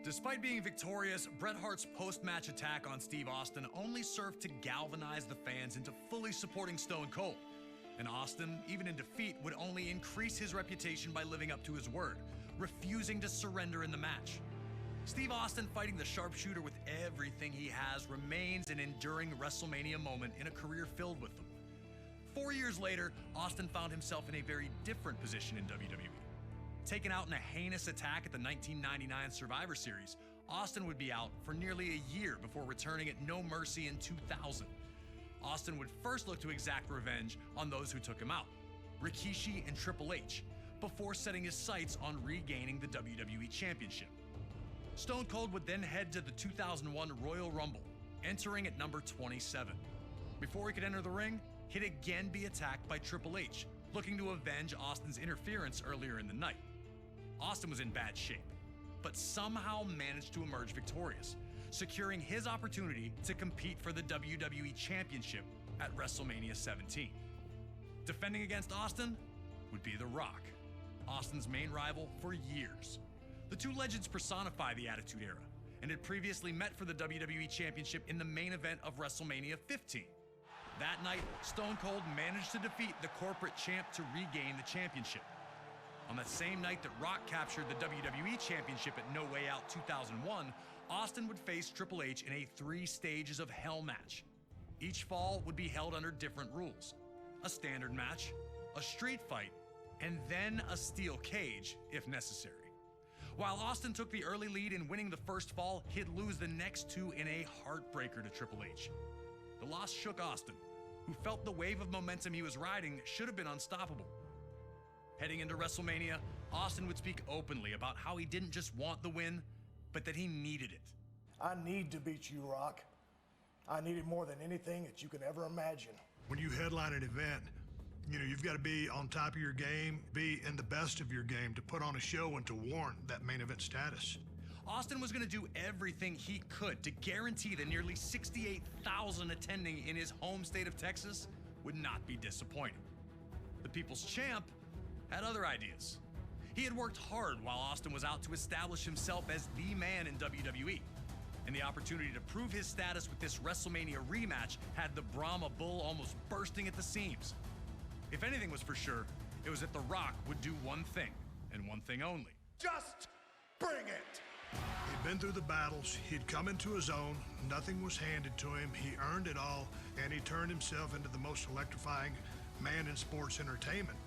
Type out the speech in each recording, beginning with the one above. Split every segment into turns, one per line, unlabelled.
Despite being victorious, Bret Hart's post-match attack on Steve Austin only served to galvanize the fans into fully supporting Stone Cold. And Austin, even in defeat, would only increase his reputation by living up to his word, refusing to surrender in the match. Steve Austin fighting the sharpshooter with everything he has remains an enduring WrestleMania moment in a career filled with them. 4 years later, Austin found himself in a very different position in WWE. Taken out in a heinous attack at the 1999 Survivor Series, Austin would be out for nearly a year before returning at No Mercy in 2000. Austin would first look to exact revenge on those who took him out, Rikishi and Triple H, before setting his sights on regaining the WWE Championship. Stone Cold would then head to the 2001 Royal Rumble, entering at number 27. Before he could enter the ring, he'd again be attacked by Triple H, looking to avenge Austin's interference earlier in the night. Austin was in bad shape, but somehow managed to emerge victorious, securing his opportunity to compete for the WWE Championship at WrestleMania 17. Defending against Austin would be The Rock, Austin's main rival for years. The two legends personify the Attitude Era and had previously met for the WWE Championship in the main event of WrestleMania 15. That night, Stone Cold managed to defeat the corporate champ to regain the championship. On that same night that Rock captured the WWE Championship at No Way Out 2001, Austin would face Triple H in a 3 stages of hell match. Each fall would be held under different rules: a standard match, a street fight, and then a steel cage if necessary. While Austin took the early lead in winning the first fall, he'd lose the next 2 in a heartbreaker to Triple H. The loss shook Austin, who felt the wave of momentum he was riding should have been unstoppable. Heading into WrestleMania, Austin would speak openly about how he didn't just want the win, but that he needed it.
I need to beat you, Rock. I need it more than anything that you can ever imagine.
When you headline an event, you've got to be on top of your game, be in the best of your game to put on a show and to warrant that main event status.
Austin was going to do everything he could to guarantee the nearly 68,000 attending in his home state of Texas would not be disappointed. The People's Champ had other ideas. He had worked hard while Austin was out to establish himself as the man in WWE, and the opportunity to prove his status with this WrestleMania rematch had the Brahma Bull almost bursting at the seams. If anything was for sure, it was that The Rock would do one thing, and one thing only.
Just bring it!
He'd been through the battles, he'd come into his own, nothing was handed to him, he earned it all, and he turned himself into the most electrifying man in sports entertainment.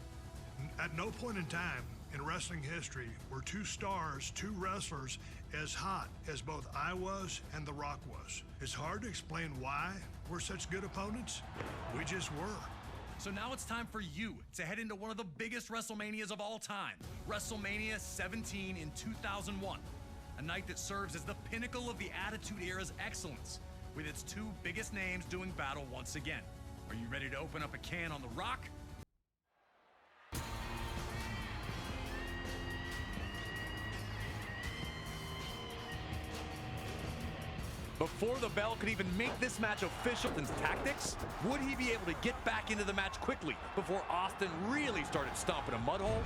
At no point in time in wrestling history were 2 stars, 2 wrestlers, as hot as both I was and The Rock was. It's hard to explain why we're such good opponents. We just were.
So now it's time for you to head into one of the biggest WrestleManias of all time, WrestleMania 17 in 2001, a night that serves as the pinnacle of the Attitude Era's excellence, with its 2 biggest names doing battle once again. Are you ready to open up a can on The Rock? Before the bell could even make this match official, and tactics, would he be able to get back into the match quickly before Austin really started stomping a mud hole?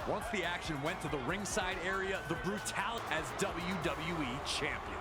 Once the action went to the ringside area, the brutality as WWE Champion.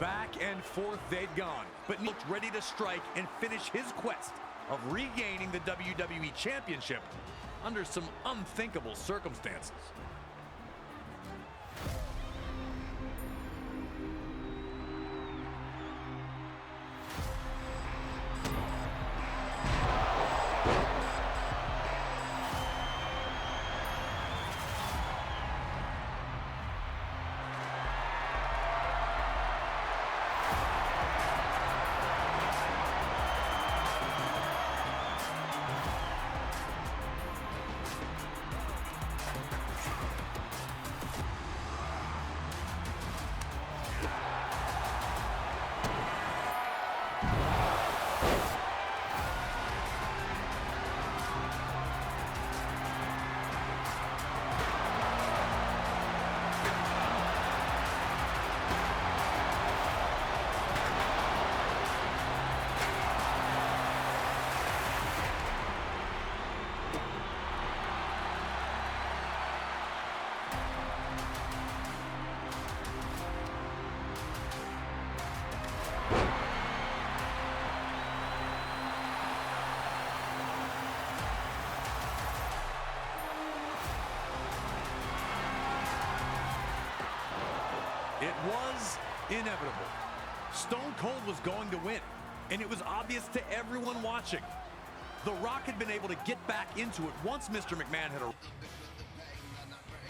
Back and forth they'd gone, but looked ready to strike and finish his quest of regaining the WWE Championship under some unthinkable circumstances. It was inevitable. Stone Cold was going to win, and it was obvious to everyone watching. The Rock had been able to get back into it once Mr. McMahon had arrived.